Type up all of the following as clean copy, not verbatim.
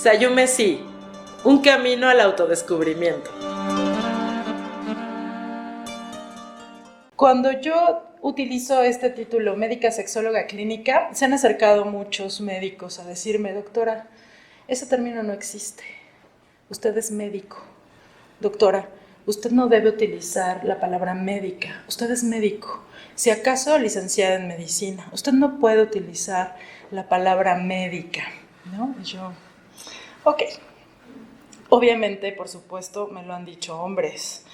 Sayume Sí, un camino al autodescubrimiento. Cuando yo utilizo este título, médica sexóloga clínica, se han acercado muchos médicos a decirme, doctora, ese término no existe. Usted es médico. Doctora, usted no debe utilizar la palabra médica. Usted es médico. Si acaso licenciada en medicina, usted no puede utilizar la palabra médica, ¿no? Y yo, ok. Obviamente, por supuesto, me lo han dicho hombres.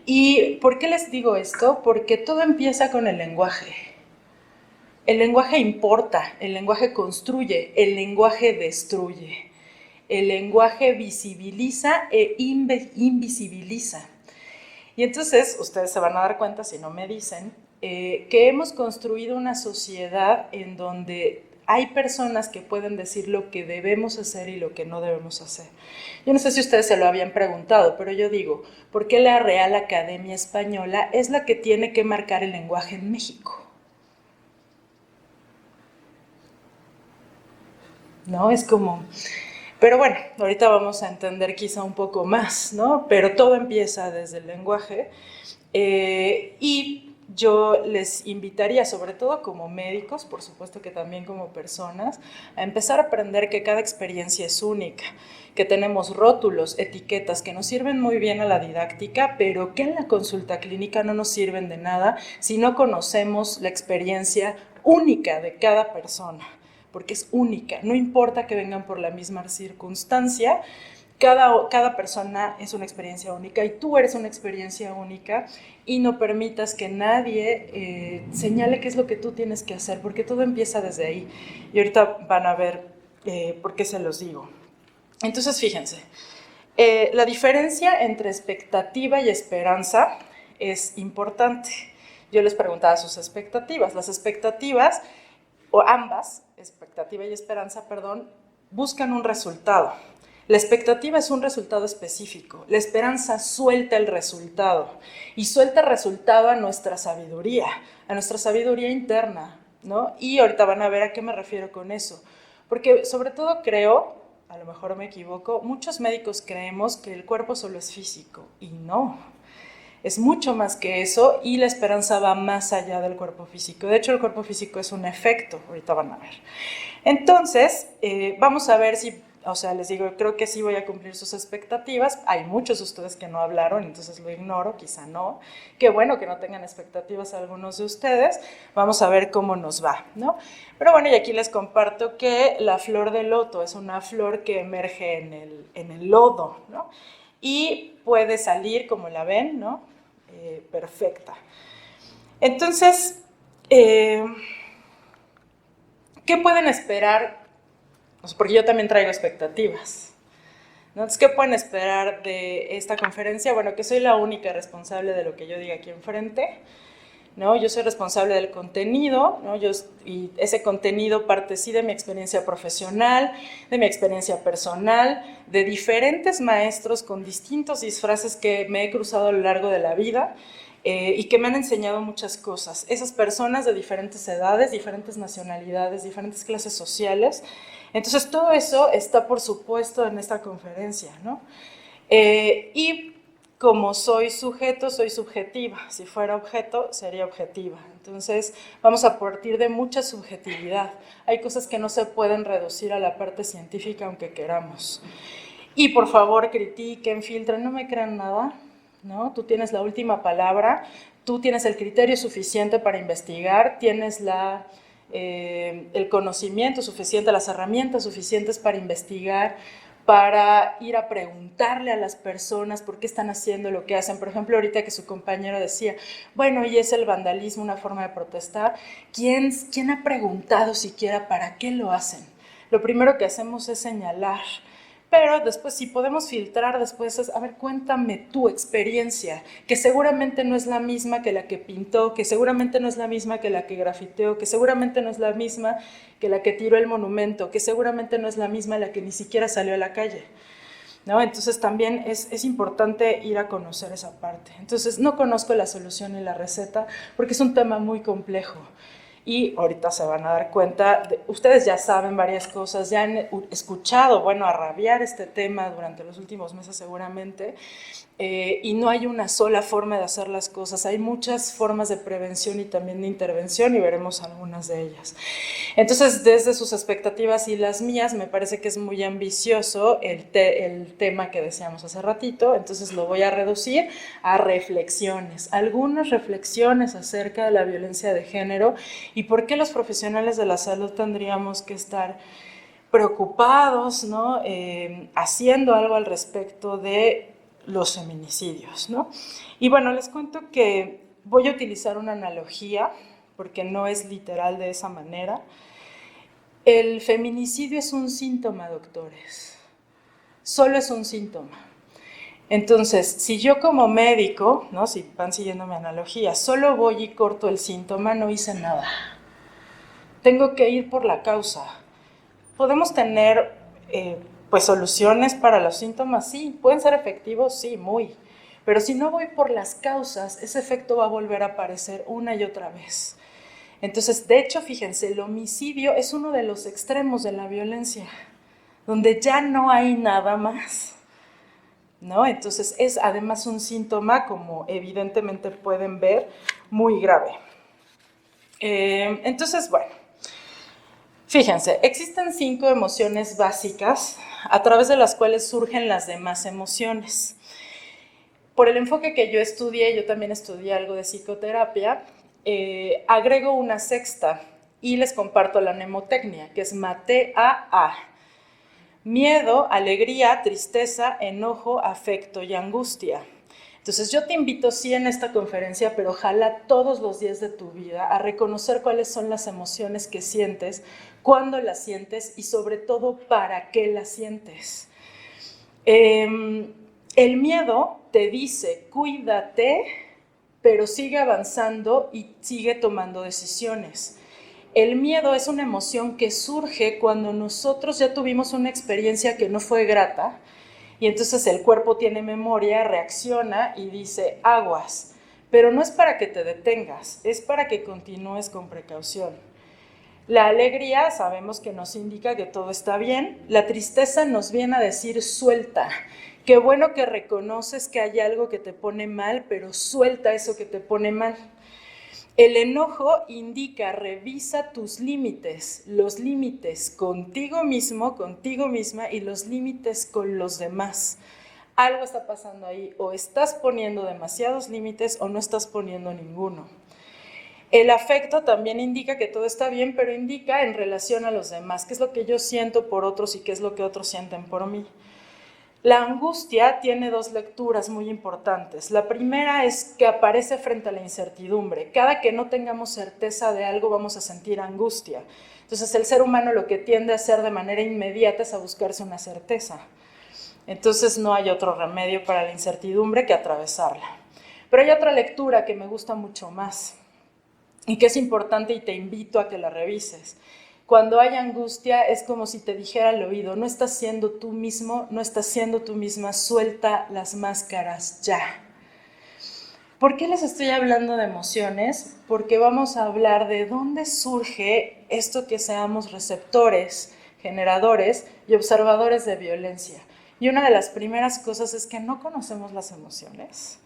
¿Y por qué les digo esto? Porque todo empieza con el lenguaje. El lenguaje importa, el lenguaje construye, el lenguaje destruye. El lenguaje visibiliza e invisibiliza. Y entonces, ustedes se van a dar cuenta, si no me dicen, que hemos construido una sociedad en donde hay personas que pueden decir lo que debemos hacer y lo que no debemos hacer. Yo no sé si ustedes se lo habían preguntado, pero yo digo, ¿por qué la Real Academia Española es la que tiene que marcar el lenguaje en México? ¿No? Es como... Pero bueno, ahorita vamos a entender quizá un poco más, ¿no? Pero todo empieza desde el lenguaje y yo les invitaría, sobre todo como médicos, por supuesto que también como personas, a empezar a aprender que cada experiencia es única, que tenemos rótulos, etiquetas que nos sirven muy bien a la didáctica, pero que en la consulta clínica no nos sirven de nada si no conocemos la experiencia única de cada persona, porque es única, no importa que vengan por la misma circunstancia, cada persona es una experiencia única y tú eres una experiencia única y no permitas que nadie señale qué es lo que tú tienes que hacer, porque todo empieza desde ahí. Y ahorita van a ver por qué se los digo. Entonces, fíjense, la diferencia entre expectativa y esperanza es importante. Yo les preguntaba sus expectativas. Las expectativas, o ambas, expectativa y esperanza, perdón, buscan un resultado. La expectativa es un resultado específico, la esperanza suelta el resultado y suelta el resultado a nuestra sabiduría interna, ¿no? Y ahorita van a ver a qué me refiero con eso, porque sobre todo creo, a lo mejor me equivoco, muchos médicos creemos que el cuerpo solo es físico y no. Es mucho más que eso y la esperanza va más allá del cuerpo físico. De hecho, el cuerpo físico es un efecto, ahorita van a ver. Entonces, vamos a ver si, o sea, les digo, creo que sí voy a cumplir sus expectativas. Hay muchos de ustedes que no hablaron, entonces lo ignoro, quizá no. Qué bueno que no tengan expectativas algunos de ustedes. Vamos a ver cómo nos va, ¿no? Pero bueno, y aquí les comparto que la flor de loto es una flor que emerge en el lodo, ¿no? Y puede salir, como la ven, ¿no? Perfecta. Entonces, ¿qué pueden esperar? Porque yo también traigo expectativas. Entonces, ¿qué pueden esperar de esta conferencia? Bueno, que soy la única responsable de lo que yo diga aquí enfrente, ¿no? Yo soy responsable del contenido, ¿no? Y ese contenido parte sí de mi experiencia profesional, de mi experiencia personal, de diferentes maestros con distintos disfraces que me he cruzado a lo largo de la vida y que me han enseñado muchas cosas. Esas personas de diferentes edades, diferentes nacionalidades, diferentes clases sociales. Entonces, todo eso está, por supuesto, en esta conferencia, ¿no? Y como soy sujeto, soy subjetiva. Si fuera objeto, sería objetiva. Entonces, vamos a partir de mucha subjetividad. Hay cosas que no se pueden reducir a la parte científica, aunque queramos. Y por favor, critiquen, filtren, no me crean nada, ¿no? Tú tienes la última palabra, tú tienes el criterio suficiente para investigar, tienes el conocimiento suficiente, las herramientas suficientes para investigar, para ir a preguntarle a las personas por qué están haciendo lo que hacen. Por ejemplo, ahorita que su compañero decía, bueno, ¿y es el vandalismo una forma de protestar? ¿Quién ha preguntado siquiera para qué lo hacen? Lo primero que hacemos es señalar. Pero después, si podemos filtrar después, es, a ver, cuéntame tu experiencia, que seguramente no es la misma que la que pintó, que seguramente no es la misma que la que grafiteó, que seguramente no es la misma que la que tiró el monumento, que seguramente no es la misma la que ni siquiera salió a la calle, ¿no? Entonces también es importante ir a conocer esa parte. Entonces no conozco la solución y la receta porque es un tema muy complejo. Y ahorita se van a dar cuenta, ustedes ya saben varias cosas, ya han escuchado, bueno, a rabiar este tema durante los últimos meses seguramente, y no hay una sola forma de hacer las cosas, hay muchas formas de prevención y también de intervención y veremos algunas de ellas. Entonces, desde sus expectativas y las mías, me parece que es muy ambicioso el tema que decíamos hace ratito, entonces lo voy a reducir a reflexiones, algunas reflexiones acerca de la violencia de género y por qué los profesionales de la salud tendríamos que estar preocupados, ¿no? Haciendo algo al respecto de los feminicidios, ¿no? Y bueno, les cuento que voy a utilizar una analogía, porque no es literal de esa manera. El feminicidio es un síntoma, doctores. Solo es un síntoma. Entonces, si yo como médico, ¿no? Si van siguiendo mi analogía, solo voy y corto el síntoma, no hice nada. Tengo que ir por la causa. Podemos tener pues soluciones para los síntomas, sí, pueden ser efectivos, sí, muy, pero si no voy por las causas, ese efecto va a volver a aparecer una y otra vez. Entonces, de hecho, fíjense, el homicidio es uno de los extremos de la violencia, donde ya no hay nada más, ¿no? Entonces, es además un síntoma, como evidentemente pueden ver, muy grave. Entonces, bueno, fíjense, existen 5 emociones básicas a través de las cuales surgen las demás emociones. Por el enfoque que yo estudié, yo también estudié algo de psicoterapia, agrego una sexta y les comparto la mnemotecnia, que es MATE-A-A. Miedo, alegría, tristeza, enojo, afecto y angustia. Entonces yo te invito, sí, en esta conferencia, pero ojalá todos los días de tu vida, a reconocer cuáles son las emociones que sientes, cuándo las sientes y sobre todo para qué las sientes. El miedo te dice, cuídate, pero sigue avanzando y sigue tomando decisiones. El miedo es una emoción que surge cuando nosotros ya tuvimos una experiencia que no fue grata, y entonces el cuerpo tiene memoria, reacciona y dice aguas, pero no es para que te detengas, es para que continúes con precaución. La alegría sabemos que nos indica que todo está bien, la tristeza nos viene a decir suelta, qué bueno que reconoces que hay algo que te pone mal, pero suelta eso que te pone mal. El enojo indica, revisa tus límites, los límites contigo mismo, contigo misma y los límites con los demás. Algo está pasando ahí, o estás poniendo demasiados límites o no estás poniendo ninguno. El afecto también indica que todo está bien, pero indica en relación a los demás, qué es lo que yo siento por otros y qué es lo que otros sienten por mí. La angustia tiene 2 lecturas muy importantes. La primera es que aparece frente a la incertidumbre. Cada que no tengamos certeza de algo vamos a sentir angustia. Entonces el ser humano lo que tiende a hacer de manera inmediata es a buscarse una certeza. Entonces no hay otro remedio para la incertidumbre que atravesarla. Pero hay otra lectura que me gusta mucho más y que es importante y te invito a que la revises. Cuando hay angustia es como si te dijera al oído, no estás siendo tú mismo, no estás siendo tú misma, suelta las máscaras ya. ¿Por qué les estoy hablando de emociones? Porque vamos a hablar de dónde surge esto que seamos receptores, generadores y observadores de violencia. Y una de las primeras cosas es que no conocemos las emociones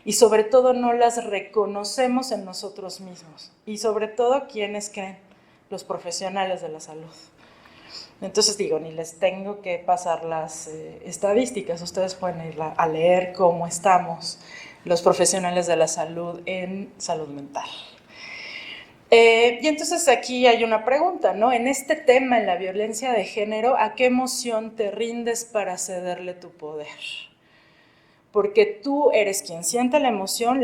y sobre todo no las reconocemos en nosotros mismos. Y sobre todo, ¿quiénes creen? Los profesionales de la salud. Entonces digo, ni les tengo que pasar las estadísticas, ustedes pueden ir a leer cómo estamos los profesionales de la salud en salud mental. Y entonces aquí hay una pregunta, ¿no? En este tema, en la violencia de género, ¿a qué emoción te rindes para cederle tu poder? Porque tú eres quien siente la emoción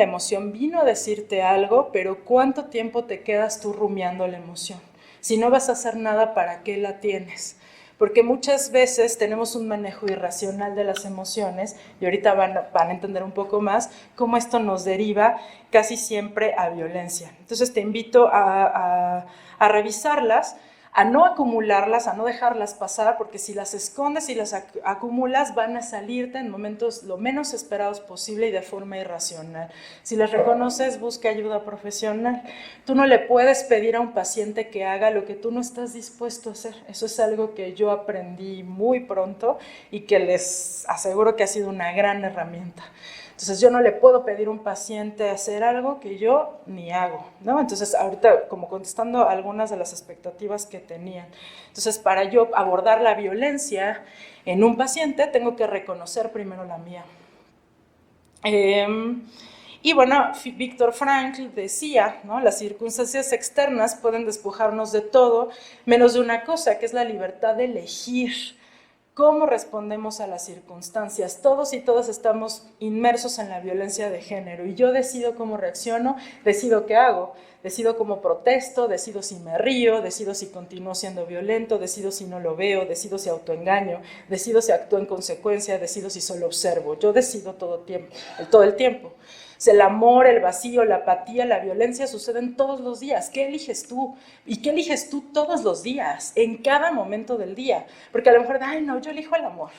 vino a decirte algo, pero ¿cuánto tiempo te quedas tú rumiando la emoción? Si no vas a hacer nada, ¿para qué la tienes? Porque muchas veces tenemos un manejo irracional de las emociones, y ahorita van a entender un poco más cómo esto nos deriva casi siempre a violencia. Entonces te invito a revisarlas. a no acumularlas, a no dejarlas pasar, porque si las escondes y las acumulas, van a salirte en momentos lo menos esperados posible y de forma irracional. Si las reconoces, busca ayuda profesional. Tú no le puedes pedir a un paciente que haga lo que tú no estás dispuesto a hacer. Eso es algo que yo aprendí muy pronto y que les aseguro que ha sido una gran herramienta. Entonces yo no le puedo pedir a un paciente hacer algo que yo ni hago, ¿no? Entonces ahorita como contestando algunas de las expectativas que tenían. Entonces para yo abordar la violencia en un paciente tengo que reconocer primero la mía. Y bueno, Viktor Frankl decía, ¿no? Las circunstancias externas pueden despojarnos de todo, menos de una cosa, que es la libertad de elegir cómo respondemos a las circunstancias. Todos y todas estamos inmersos en la violencia de género y yo decido cómo reacciono, decido qué hago, decido cómo protesto, decido si me río, decido si continúo siendo violento, decido si no lo veo, decido si autoengaño, decido si actúo en consecuencia, decido si solo observo. Yo decido todo el tiempo. El amor, el vacío, la apatía, la violencia suceden todos los días. ¿Qué eliges tú? ¿Y qué eliges tú todos los días? En cada momento del día. Porque a lo mejor, ay, no, yo elijo el amor.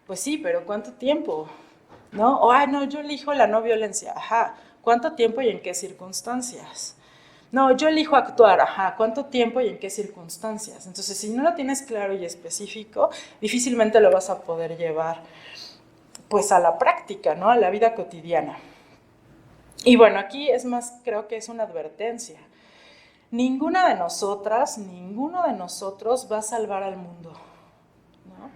Pues sí, pero ¿cuánto tiempo? ¿No? O, ay, no, yo elijo la no violencia. Ajá, ¿cuánto tiempo y en qué circunstancias? No, yo elijo actuar. Ajá, ¿cuánto tiempo y en qué circunstancias? Entonces, si no lo tienes claro y específico, difícilmente lo vas a poder llevar pues a la práctica, ¿no? A la vida cotidiana. Y bueno, aquí es más, creo que es una advertencia. Ninguna de nosotras, ninguno de nosotros va a salvar al mundo, ¿no?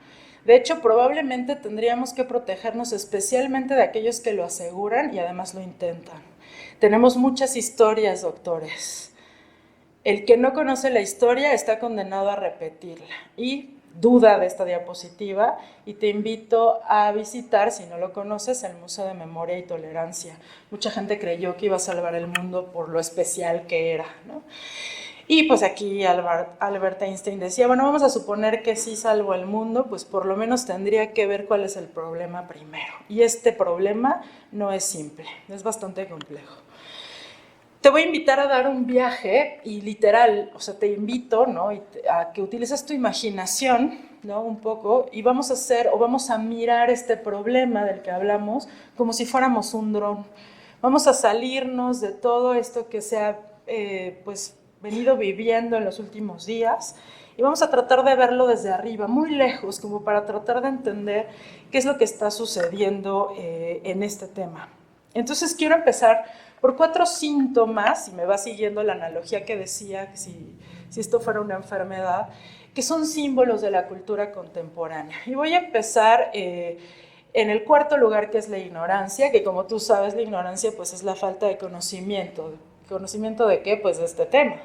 De hecho, probablemente tendríamos que protegernos especialmente de aquellos que lo aseguran y además lo intentan. Tenemos muchas historias, doctores. El que no conoce la historia está condenado a repetirla. Y duda de esta diapositiva y te invito a visitar, si no lo conoces, el Museo de Memoria y Tolerancia. Mucha gente creyó que iba a salvar el mundo por lo especial que era, ¿no? Y pues aquí Albert Einstein decía, bueno, vamos a suponer que sí salvo el mundo, pues por lo menos tendría que ver cuál es el problema primero. Y este problema no es simple, es bastante complejo. Te voy a invitar a dar un viaje y literal, o sea, te invito, ¿no? A que utilices tu imaginación, ¿no? Un poco, y vamos a hacer o vamos a mirar este problema del que hablamos como si fuéramos un dron. Vamos a salirnos de todo esto que se ha, pues, venido viviendo en los últimos días y vamos a tratar de verlo desde arriba, muy lejos, como para tratar de entender qué es lo que está sucediendo en este tema. Entonces quiero empezar por 4 síntomas, si me va siguiendo la analogía que decía, si esto fuera una enfermedad, que son símbolos de la cultura contemporánea. Y voy a empezar en el cuarto lugar, que es la ignorancia, que como tú sabes, la ignorancia pues es la falta de conocimiento. ¿Conocimiento de qué? Pues de este tema.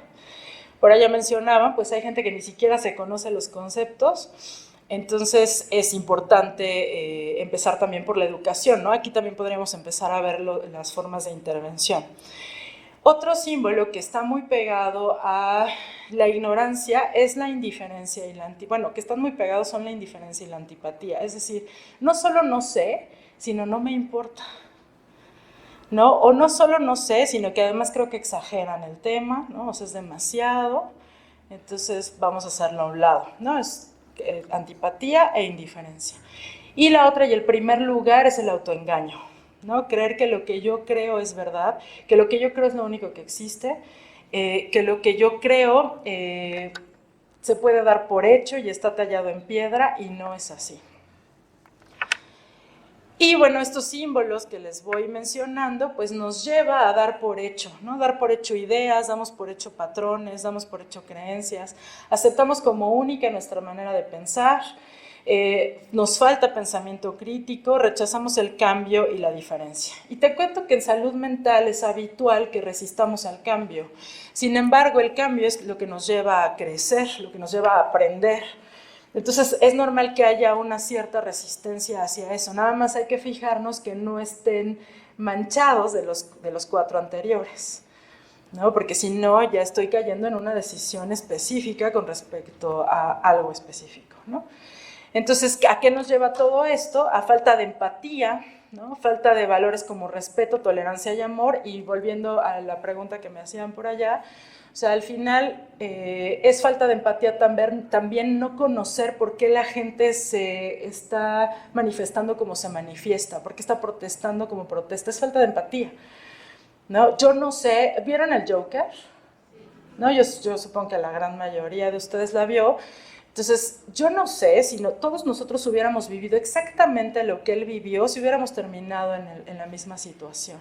Por allá mencionaban, pues hay gente que ni siquiera se conoce los conceptos. Entonces es importante empezar también por la educación, ¿no? Aquí también podríamos empezar a ver las formas de intervención. Otro símbolo que está muy pegado a la ignorancia es la indiferencia y la antipatía. Bueno, que están muy pegados son la indiferencia y la antipatía. Es decir, no solo no sé, sino no me importa, ¿no? O no solo no sé, sino que además creo que exageran el tema, ¿no? O sea, es demasiado, entonces vamos a hacerlo a un lado, ¿no? Es antipatía e indiferencia. Y la otra y el primer lugar es el autoengaño, ¿no? Creer que lo que yo creo es verdad, que lo que yo creo es lo único que existe, que lo que yo creo se puede dar por hecho y está tallado en piedra y no es así. Y bueno, estos símbolos que les voy mencionando, pues nos lleva a dar por hecho, ¿no? Dar por hecho ideas, damos por hecho patrones, damos por hecho creencias, aceptamos como única nuestra manera de pensar, nos falta pensamiento crítico, rechazamos el cambio y la diferencia. Y te cuento que en salud mental es habitual que resistamos al cambio. Sin embargo, el cambio es lo que nos lleva a crecer, lo que nos lleva a aprender. Entonces es normal que haya una cierta resistencia hacia eso, nada más hay que fijarnos que no estén manchados de los 4 anteriores, ¿no? Porque si no ya estoy cayendo en una decisión específica con respecto a algo específico, ¿no? Entonces, ¿a qué nos lleva todo esto? A falta de empatía, ¿no? Falta de valores como respeto, tolerancia y amor, y volviendo a la pregunta que me hacían por allá, O sea, al final es falta de empatía también no conocer por qué la gente se está manifestando como se manifiesta, por qué está protestando como protesta, es falta de empatía, ¿no? Yo no sé, ¿vieron el Joker? ¿No? Yo supongo que la gran mayoría de ustedes la vio. Entonces, yo no sé si todos nosotros hubiéramos vivido exactamente lo que él vivió, si hubiéramos terminado en la misma situación.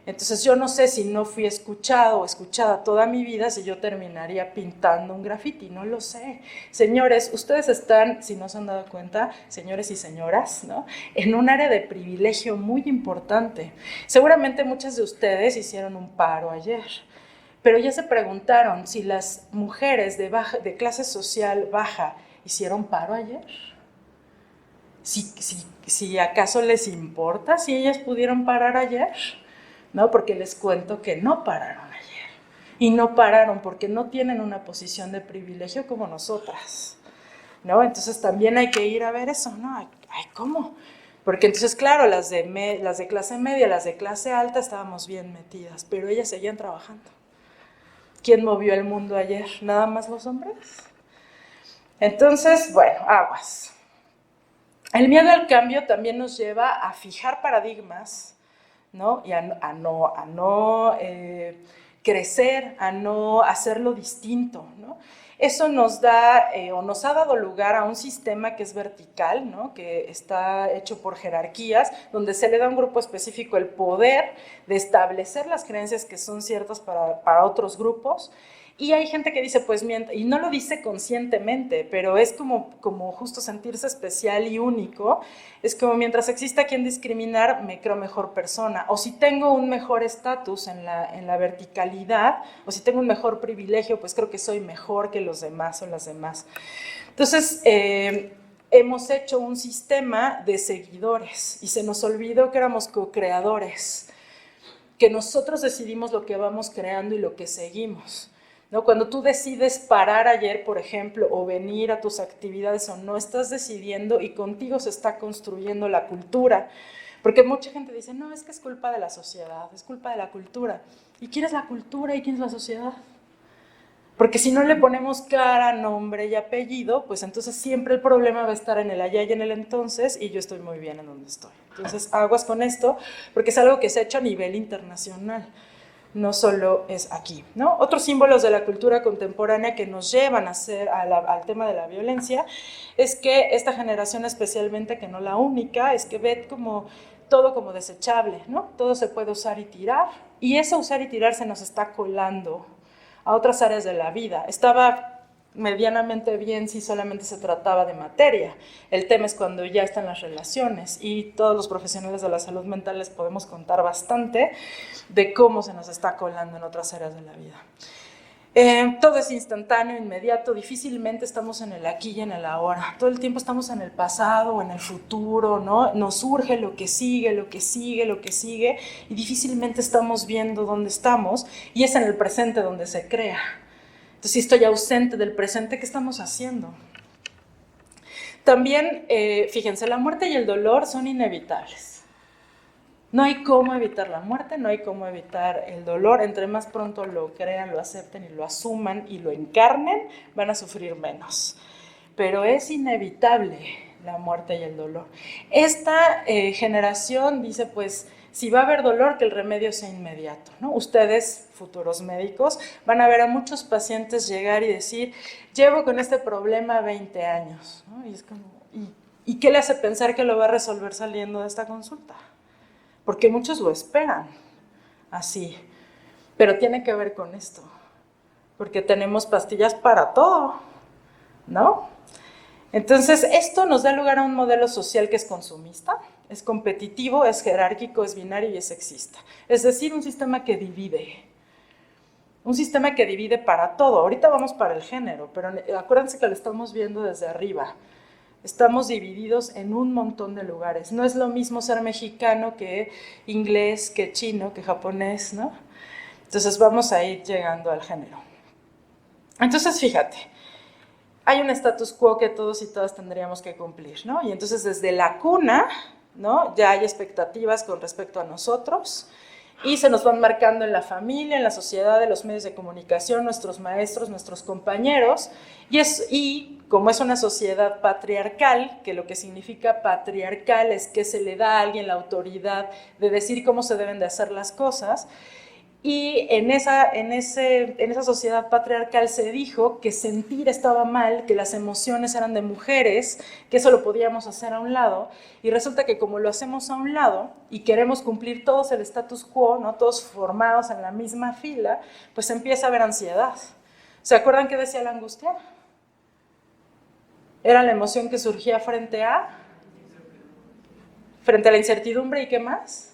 Entonces, yo no sé si no fui escuchado o escuchada toda mi vida, si yo terminaría pintando un graffiti, no lo sé. Señores, ustedes están, si no se han dado cuenta, señores y señoras, ¿no?, en un área de privilegio muy importante. Seguramente muchas de ustedes hicieron un paro ayer. Pero ya se preguntaron si las mujeres de clase social baja hicieron paro ayer. Si acaso les importa si ellas pudieron parar ayer, ¿no? Porque les cuento que no pararon ayer. Y no pararon porque no tienen una posición de privilegio como nosotras, ¿no? Entonces también hay que ir a ver eso, ¿no? Ay, ¿cómo? Porque entonces, claro, las de clase media, las de clase alta estábamos bien metidas, pero ellas seguían trabajando. ¿Quién movió el mundo ayer? ¿Nada más los hombres? Entonces, bueno, aguas. El miedo al cambio también nos lleva a fijar paradigmas, ¿no? Y a no crecer, a no hacerlo distinto, ¿no? Eso nos da o nos ha dado lugar a un sistema que es vertical, ¿no?, que está hecho por jerarquías, donde se le da a un grupo específico el poder de establecer las creencias que son ciertas para otros grupos. Y hay gente que dice, pues, y no lo dice conscientemente, pero es como justo sentirse especial y único. Es como, mientras exista quien discriminar, me creo mejor persona. O si tengo un mejor estatus en la verticalidad, o si tengo un mejor privilegio, pues creo que soy mejor que los demás o las demás. Entonces, hemos hecho un sistema de seguidores y se nos olvidó que éramos co-creadores, que nosotros decidimos lo que vamos creando y lo que seguimos, ¿no? Cuando tú decides parar ayer, por ejemplo, o venir a tus actividades o no, estás decidiendo y contigo se está construyendo la cultura. Porque mucha gente dice, no, es que es culpa de la sociedad, es culpa de la cultura. ¿Y quién es la cultura y quién es la sociedad? Porque si no le ponemos cara, nombre y apellido, pues entonces siempre el problema va a estar en el allá y en el entonces, y yo estoy muy bien en donde estoy. Entonces, aguas con esto, porque es algo que se ha hecho a nivel internacional. No solo es aquí, ¿no? Otros símbolos de la cultura contemporánea que nos llevan al tema de la violencia es que esta generación, especialmente, que no la única, es que ve todo como desechable, ¿no? Todo se puede usar y tirar, y ese usar y tirar se nos está colando a otras áreas de la vida. Estaba medianamente bien si solamente se trataba de materia. El tema es cuando ya están las relaciones, y todos los profesionales de la salud mental les podemos contar bastante de cómo se nos está colando en otras áreas de la vida. Todo es instantáneo, inmediato, difícilmente estamos en el aquí y en el ahora. Todo el tiempo estamos en el pasado o en el futuro, ¿no? Nos surge lo que sigue, lo que sigue, lo que sigue, y difícilmente estamos viendo dónde estamos, y es en el presente donde se crea. Entonces, si estoy ausente del presente, ¿qué estamos haciendo? También, fíjense, la muerte y el dolor son inevitables. No hay cómo evitar la muerte, no hay cómo evitar el dolor. Entre más pronto lo crean, lo acepten y lo asuman y lo encarnen, van a sufrir menos. Pero es inevitable la muerte y el dolor. Esta generación dice, pues, si va a haber dolor, que el remedio sea inmediato, ¿no? Ustedes, futuros médicos, van a ver a muchos pacientes llegar y decir, llevo con este problema 20 años, ¿no? Y es como, ¿y qué le hace pensar que lo va a resolver saliendo de esta consulta? Porque muchos lo esperan así, pero tiene que ver con esto, porque tenemos pastillas para todo, ¿no? Entonces, esto nos da lugar a un modelo social que es consumista, es competitivo, es jerárquico, es binario y es sexista. Es decir, un sistema que divide. Un sistema que divide para todo. Ahorita vamos para el género, pero acuérdense que lo estamos viendo desde arriba. Estamos divididos en un montón de lugares. No es lo mismo ser mexicano que inglés, que chino, que japonés, ¿no? Entonces vamos a ir llegando al género. Entonces, fíjate, hay un status quo que todos y todas tendríamos que cumplir, ¿no? Y entonces desde la cuna, ¿no?, ya hay expectativas con respecto a nosotros, y se nos van marcando en la familia, en la sociedad, en los medios de comunicación, nuestros maestros, nuestros compañeros, y como es una sociedad patriarcal, que lo que significa patriarcal es que se le da a alguien la autoridad de decir cómo se deben de hacer las cosas, y en esa sociedad patriarcal se dijo que sentir estaba mal, que las emociones eran de mujeres, que eso lo podíamos hacer a un lado, y resulta que como lo hacemos a un lado y queremos cumplir todos el status quo, ¿no? Todos formados en la misma fila, pues empieza a haber ansiedad. ¿Se acuerdan qué decía la angustia? Era la emoción que surgía frente a la incertidumbre, ¿y qué más?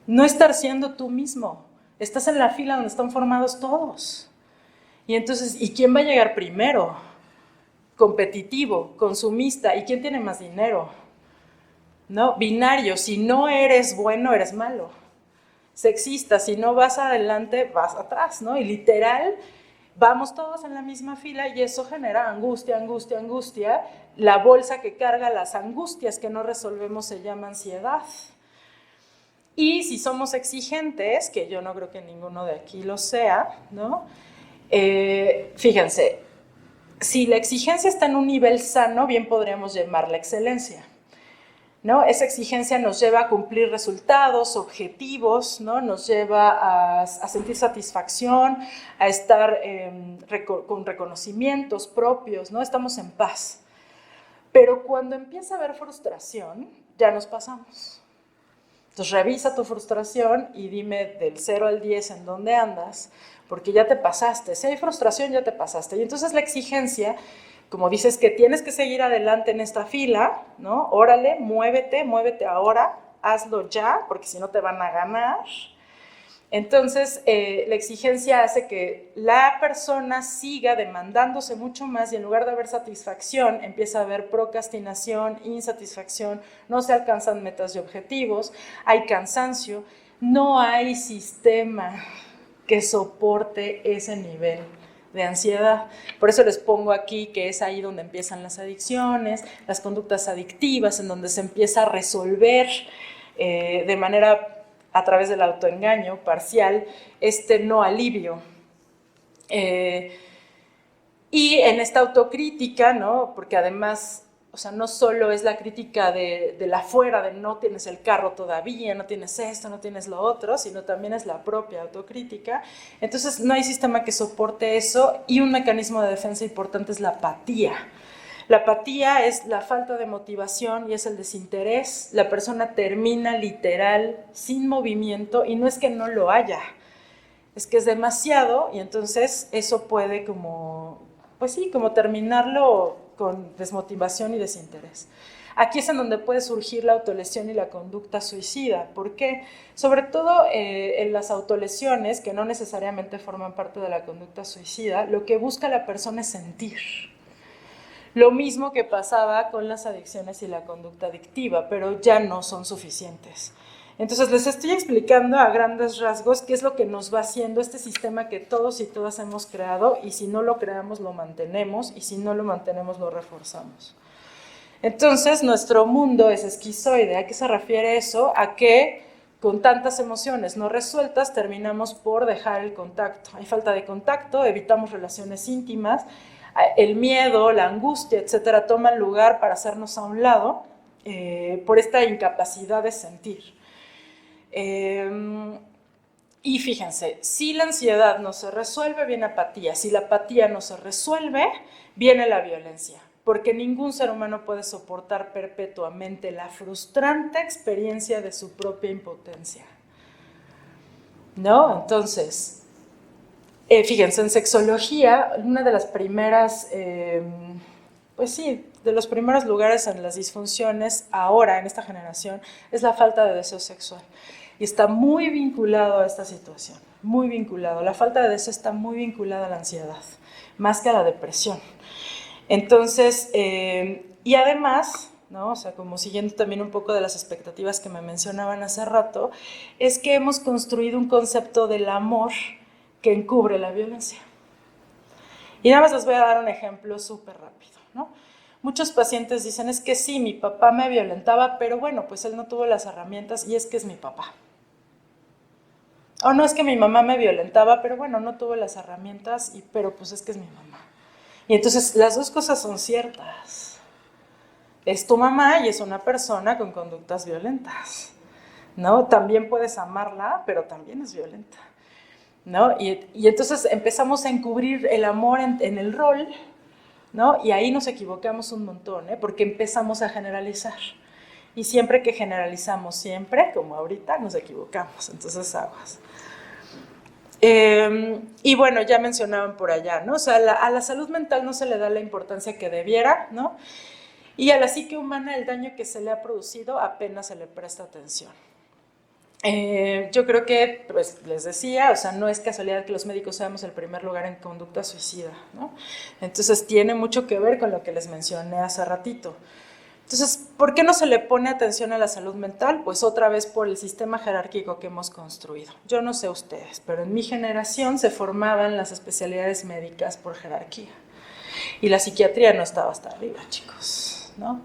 No estar siendo tú mismo. Estás en la fila donde están formados todos. Y entonces, ¿y quién va a llegar primero? Competitivo, consumista. ¿Y quién tiene más dinero? ¿No? Binario. Si no eres bueno, eres malo. Sexista. Si no vas adelante, vas atrás, ¿no? Y literal, vamos todos en la misma fila y eso genera angustia, angustia, angustia. La bolsa que carga las angustias que no resolvemos se llama ansiedad. Y si somos exigentes, que yo no creo que ninguno de aquí lo sea, ¿no? Fíjense, si la exigencia está en un nivel sano, bien podríamos llamarla excelencia, ¿no? Esa exigencia nos lleva a cumplir resultados, objetivos, ¿no? Nos lleva a sentir satisfacción, a estar con reconocimientos propios, ¿no? Estamos en paz. Pero cuando empieza a haber frustración, ya nos pasamos. Entonces revisa tu frustración y dime del 0 al 10 en dónde andas, porque ya te pasaste. Si hay frustración, ya te pasaste. Y entonces la exigencia, como dices que tienes que seguir adelante en esta fila, ¿no? Órale, muévete ahora, hazlo ya, porque si no te van a ganar. Entonces, la exigencia hace que la persona siga demandándose mucho más y en lugar de haber satisfacción, empieza a haber procrastinación, insatisfacción, no se alcanzan metas y objetivos, hay cansancio, no hay sistema que soporte ese nivel de ansiedad. Por eso les pongo aquí que es ahí donde empiezan las adicciones, las conductas adictivas, en donde se empieza a resolver de manera a través del autoengaño parcial, este no alivio. Y en esta autocrítica, ¿no? Porque además, o sea, no solo es la crítica de la afuera, de no tienes el carro todavía, no tienes esto, no tienes lo otro, sino también es la propia autocrítica. Entonces, no hay sistema que soporte eso y un mecanismo de defensa importante es la apatía. La apatía es la falta de motivación y es el desinterés. La persona termina literal sin movimiento y no es que no lo haya, es que es demasiado y entonces eso puede como, pues sí, como terminarlo con desmotivación y desinterés. Aquí es en donde puede surgir la autolesión y la conducta suicida. ¿Por qué? Sobre todo en las autolesiones, que no necesariamente forman parte de la conducta suicida, lo que busca la persona es sentir. Lo mismo que pasaba con las adicciones y la conducta adictiva, pero ya no son suficientes. Entonces les estoy explicando a grandes rasgos qué es lo que nos va haciendo este sistema que todos y todas hemos creado y si no lo creamos lo mantenemos y si no lo mantenemos lo reforzamos. Entonces nuestro mundo es esquizoide. ¿A qué se refiere eso? A que con tantas emociones no resueltas terminamos por dejar el contacto. Hay falta de contacto, evitamos relaciones íntimas, el miedo, la angustia, etcétera, toman lugar para hacernos a un lado por esta incapacidad de sentir. Y fíjense, si la ansiedad no se resuelve, viene apatía. Si la apatía no se resuelve, viene la violencia. Porque ningún ser humano puede soportar perpetuamente la frustrante experiencia de su propia impotencia. ¿No? Entonces, fíjense, en sexología, una de las primeras, pues sí, de los primeros lugares en las disfunciones ahora, en esta generación, es la falta de deseo sexual. Y está muy vinculado a esta situación, muy vinculado. La falta de deseo está muy vinculada a la ansiedad, más que a la depresión. Entonces, y además, ¿no? O sea, como siguiendo también un poco de las expectativas que me mencionaban hace rato, es que hemos construido un concepto del amor que encubre la violencia. Y nada más les voy a dar un ejemplo súper rápido, ¿no? muchos pacientes dicen, es que sí, mi papá me violentaba, pero bueno, pues él no tuvo las herramientas y es que es mi papá. O no, es que mi mamá me violentaba, pero bueno, no tuvo las herramientas, pero pues es que es mi mamá. Y entonces las dos cosas son ciertas. Es tu mamá y es una persona con conductas violentas, ¿no? También puedes amarla, pero también es violenta, ¿no? Y entonces empezamos a encubrir el amor en el rol, ¿no? Y ahí nos equivocamos un montón, ¿eh? Porque empezamos a generalizar. Y siempre que generalizamos, siempre, como ahorita, nos equivocamos. Entonces, aguas. Y bueno, ya mencionaban por allá, ¿no? O sea, a la salud mental no se le da la importancia que debiera, ¿no? Y a la psique humana el daño que se le ha producido apenas se le presta atención. Yo creo que, pues les decía, o sea, no es casualidad que los médicos seamos el primer lugar en conducta suicida, ¿no? Entonces tiene mucho que ver con lo que les mencioné hace ratito. Entonces, ¿por qué no se le pone atención a la salud mental? Pues otra vez por el sistema jerárquico que hemos construido. Yo no sé ustedes, pero en mi generación se formaban las especialidades médicas por jerarquía. Y la psiquiatría no estaba hasta arriba, chicos, ¿no?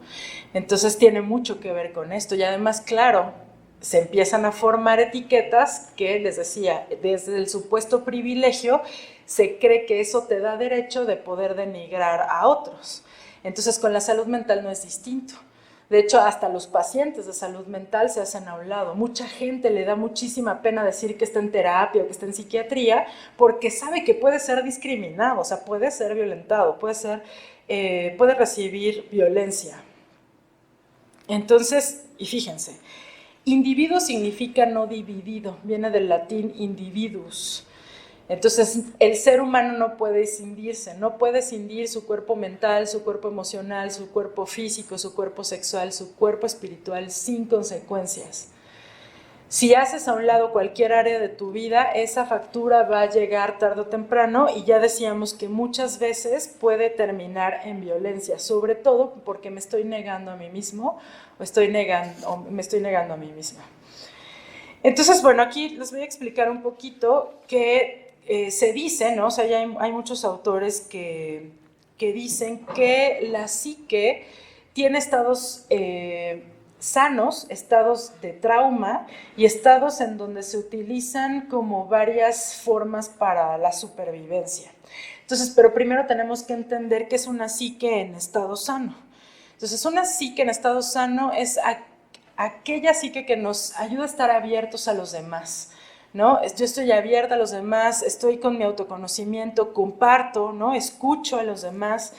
Entonces tiene mucho que ver con esto. Y además, claro, se empiezan a formar etiquetas que, les decía, desde el supuesto privilegio, se cree que eso te da derecho de poder denigrar a otros. Entonces, con la salud mental no es distinto. De hecho, hasta los pacientes de salud mental se hacen a un lado. Mucha gente le da muchísima pena decir que está en terapia o que está en psiquiatría porque sabe que puede ser discriminado, o sea, puede ser violentado, puede recibir violencia. Entonces, y fíjense, individuo significa no dividido, viene del latín individus. Entonces, el ser humano no puede escindirse, no puede escindir su cuerpo mental, su cuerpo emocional, su cuerpo físico, su cuerpo sexual, su cuerpo espiritual sin consecuencias. Si haces a un lado cualquier área de tu vida, esa factura va a llegar tarde o temprano y ya decíamos que muchas veces puede terminar en violencia, sobre todo porque me estoy negando a mí mismo o me estoy negando a mí misma. Entonces, bueno, aquí les voy a explicar un poquito que se dice, ¿no? O sea, ya hay muchos autores que dicen que la psique tiene estados sanos, estados de trauma y estados en donde se utilizan como varias formas para la supervivencia. Entonces, pero primero tenemos que entender qué es una psique en estado sano. Entonces, una psique en estado sano es aquella psique que nos ayuda a estar abiertos a los demás, ¿no? Yo estoy abierta a los demás, estoy con mi autoconocimiento, comparto, ¿no? Escucho a los demás,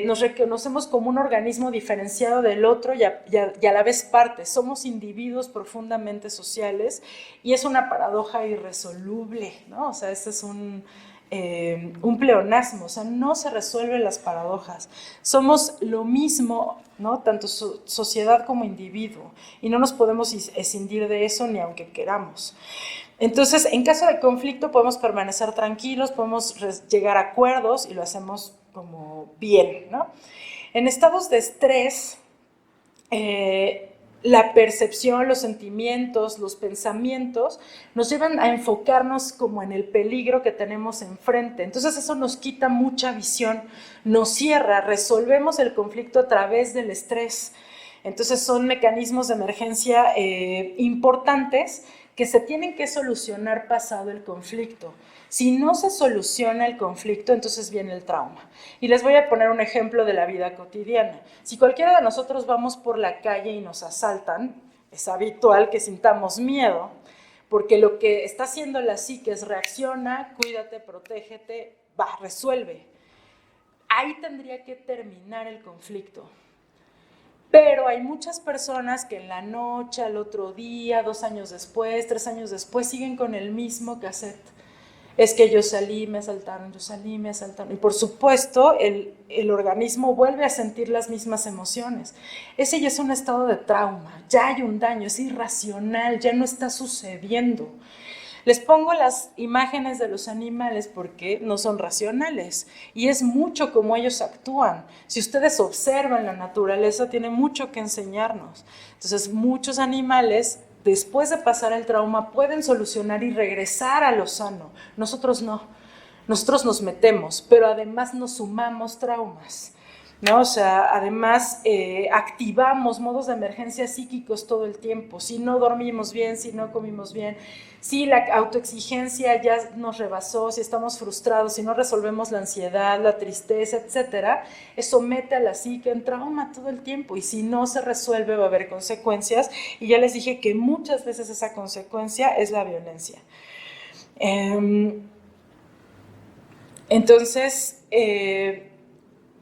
nos reconocemos como un organismo diferenciado del otro y a la vez parte. Somos individuos profundamente sociales y es una paradoja irresoluble, ¿no? O sea, este es un pleonasmo, o sea, no se resuelven las paradojas. Somos lo mismo, ¿no? Tanto sociedad como individuo, y no nos podemos escindir de eso ni aunque queramos. Entonces, en caso de conflicto podemos permanecer tranquilos, podemos llegar a acuerdos y lo hacemos como bien, ¿no? En estados de estrés, la percepción, los sentimientos, los pensamientos nos llevan a enfocarnos como en el peligro que tenemos enfrente. Entonces eso nos quita mucha visión, nos cierra, resolvemos el conflicto a través del estrés. Entonces son mecanismos de emergencia importantes que se tienen que solucionar pasado el conflicto. Si no se soluciona el conflicto, entonces viene el trauma. Y les voy a poner un ejemplo de la vida cotidiana. Si cualquiera de nosotros vamos por la calle y nos asaltan, es habitual que sintamos miedo, porque lo que está haciendo la psique es reacciona, cuídate, protégete, resuelve. Ahí tendría que terminar el conflicto. Pero hay muchas personas que en la noche, al otro día, 2 años después, 3 años después, siguen con el mismo cassette. Es que yo salí, me asaltaron, yo salí, me asaltaron. Y por supuesto, el organismo vuelve a sentir las mismas emociones. Ese ya es un estado de trauma, ya hay un daño, es irracional, ya no está sucediendo. Les pongo las imágenes de los animales porque no son racionales y es mucho como ellos actúan. Si ustedes observan la naturaleza, tiene mucho que enseñarnos. Entonces, muchos animales, después de pasar el trauma, pueden solucionar y regresar a lo sano. Nosotros no. Nosotros nos metemos, pero además nos sumamos traumas. ¿no? O sea, además activamos modos de emergencia psíquicos todo el tiempo. Si no dormimos bien, si no comimos bien, si la autoexigencia ya nos rebasó, si estamos frustrados, si no resolvemos la ansiedad, la tristeza, etcétera, eso mete a la psique en trauma todo el tiempo, y si no se resuelve va a haber consecuencias, y ya les dije que muchas veces esa consecuencia es la violencia. Entonces,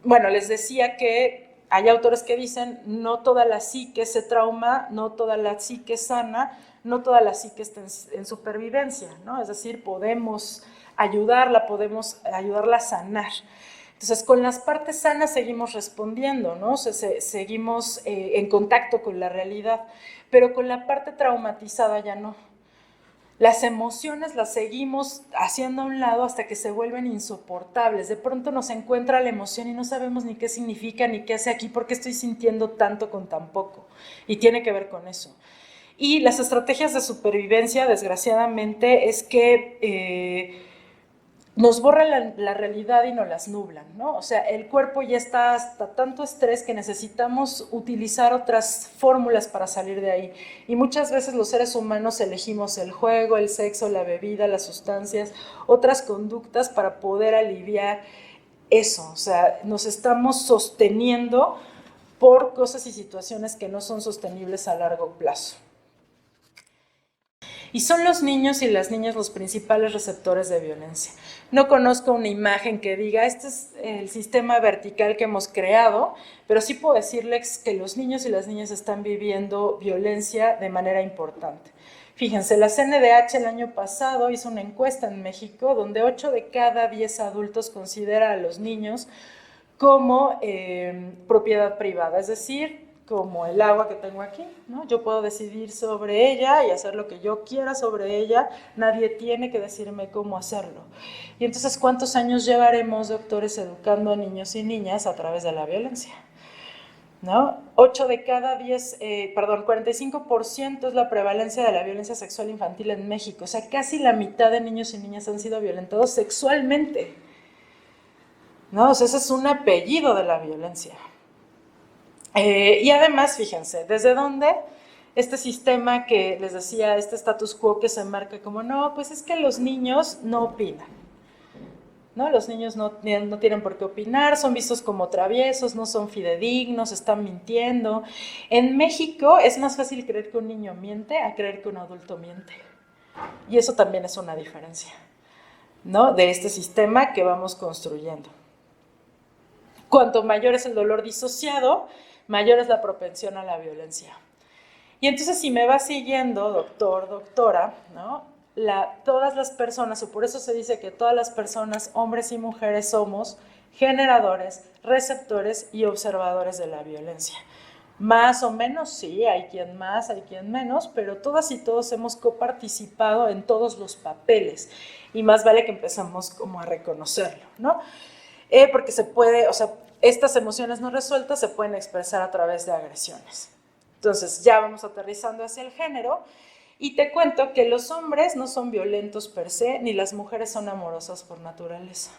bueno, les decía que hay autores que dicen no toda la psique se trauma, no toda la psique sana, no toda la psique está en supervivencia, ¿no? Es decir, podemos ayudarla a sanar. Entonces, con las partes sanas seguimos respondiendo, ¿no? O sea, seguimos en contacto con la realidad, pero con la parte traumatizada ya no. Las emociones las seguimos haciendo a un lado hasta que se vuelven insoportables. De pronto nos encuentra la emoción y no sabemos ni qué significa, ni qué hace aquí, por qué estoy sintiendo tanto con tan poco. Y tiene que ver con eso. Y las estrategias de supervivencia, desgraciadamente, es que nos borran la realidad y nos las nublan, ¿no? O sea, el cuerpo ya está hasta tanto estrés que necesitamos utilizar otras fórmulas para salir de ahí. Y muchas veces los seres humanos elegimos el juego, el sexo, la bebida, las sustancias, otras conductas para poder aliviar eso. O sea, nos estamos sosteniendo por cosas y situaciones que no son sostenibles a largo plazo. Y son los niños y las niñas los principales receptores de violencia. No conozco una imagen que diga, este es el sistema vertical que hemos creado, pero sí puedo decirles que los niños y las niñas están viviendo violencia de manera importante. Fíjense, la CNDH el año pasado hizo una encuesta en México donde 8 de cada 10 adultos considera a los niños como propiedad privada, es decir, como el agua que tengo aquí, ¿no? Yo puedo decidir sobre ella y hacer lo que yo quiera sobre ella, nadie tiene que decirme cómo hacerlo. Y entonces, ¿cuántos años llevaremos, doctores, educando a niños y niñas a través de la violencia? ¿No? 8 de cada 10, 45% es la prevalencia de la violencia sexual infantil en México. O sea, casi la mitad de niños y niñas han sido violentados sexualmente, ¿no? O sea, ese es un apellido de la violencia. Y además, fíjense, ¿desde dónde este sistema que les decía, este status quo que se marca como, no, pues es que los niños no opinan, ¿no? Los niños no tienen por qué opinar, son vistos como traviesos, no son fidedignos, están mintiendo. En México es más fácil creer que un niño miente a creer que un adulto miente. Y eso también es una diferencia, ¿no? De este sistema que vamos construyendo. Cuanto mayor es el dolor disociado, mayor es la propensión a la violencia. Y entonces, si me va siguiendo, doctor, doctora, ¿no? Todas las personas, o por eso se dice que todas las personas, hombres y mujeres, somos generadores, receptores y observadores de la violencia. Más o menos, sí, hay quien más, hay quien menos, pero todas y todos hemos coparticipado en todos los papeles, y más vale que empezamos como a reconocerlo, ¿no? Porque se puede, o sea, estas emociones no resueltas se pueden expresar a través de agresiones. Entonces, ya vamos aterrizando hacia el género, y te cuento que los hombres no son violentos per se, ni las mujeres son amorosas por naturaleza.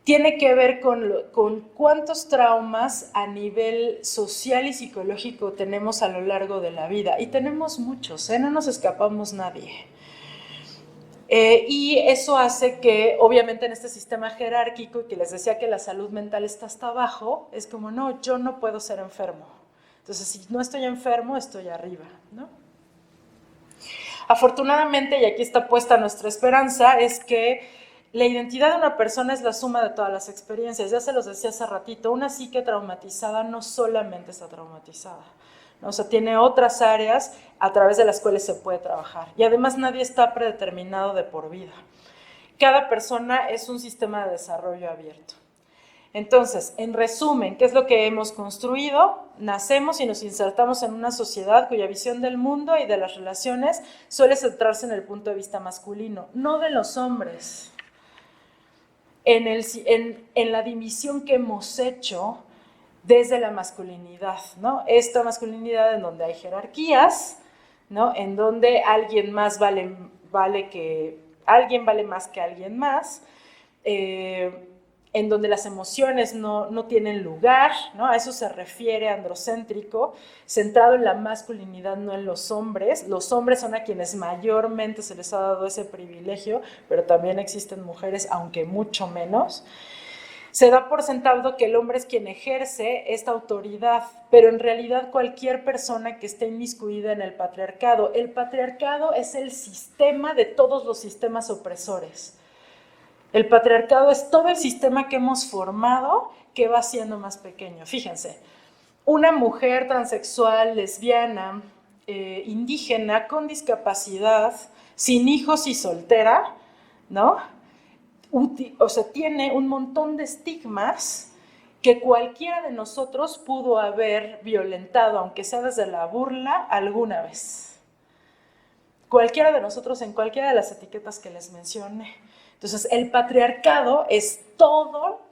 Tiene que ver con cuántos traumas a nivel social y psicológico tenemos a lo largo de la vida, y tenemos muchos, no nos escapamos nadie. Y eso hace que, obviamente, en este sistema jerárquico, y que les decía que la salud mental está hasta abajo, es como, no, yo no puedo ser enfermo. Entonces, si no estoy enfermo, estoy arriba, ¿no? Afortunadamente, y aquí está puesta nuestra esperanza, es que la identidad de una persona es la suma de todas las experiencias. Ya se los decía hace ratito, una psique traumatizada no solamente está traumatizada, ¿no? O sea, tiene otras áreas a través de las cuales se puede trabajar. Y además nadie está predeterminado de por vida. Cada persona es un sistema de desarrollo abierto. Entonces, en resumen, ¿qué es lo que hemos construido? Nacemos y nos insertamos en una sociedad cuya visión del mundo y de las relaciones suele centrarse en el punto de vista masculino, no de los hombres. En la división que hemos hecho desde la masculinidad, ¿no? Esta masculinidad en donde hay jerarquías, ¿no? En donde alguien más alguien vale más que alguien más, en donde las emociones no tienen lugar, ¿no? A eso se refiere androcéntrico, centrado en la masculinidad, no en los hombres. Los hombres son a quienes mayormente se les ha dado ese privilegio, pero también existen mujeres, aunque mucho menos. Se da por sentado que el hombre es quien ejerce esta autoridad, pero en realidad cualquier persona que esté inmiscuida en el patriarcado es el sistema de todos los sistemas opresores. El patriarcado es todo el sistema que hemos formado que va siendo más pequeño. Fíjense, una mujer transexual, lesbiana, indígena, con discapacidad, sin hijos y soltera, ¿no? O sea, tiene un montón de estigmas que cualquiera de nosotros pudo haber violentado, aunque sea desde la burla, alguna vez. Cualquiera de nosotros en cualquiera de las etiquetas que les mencioné. Entonces, el patriarcado es todo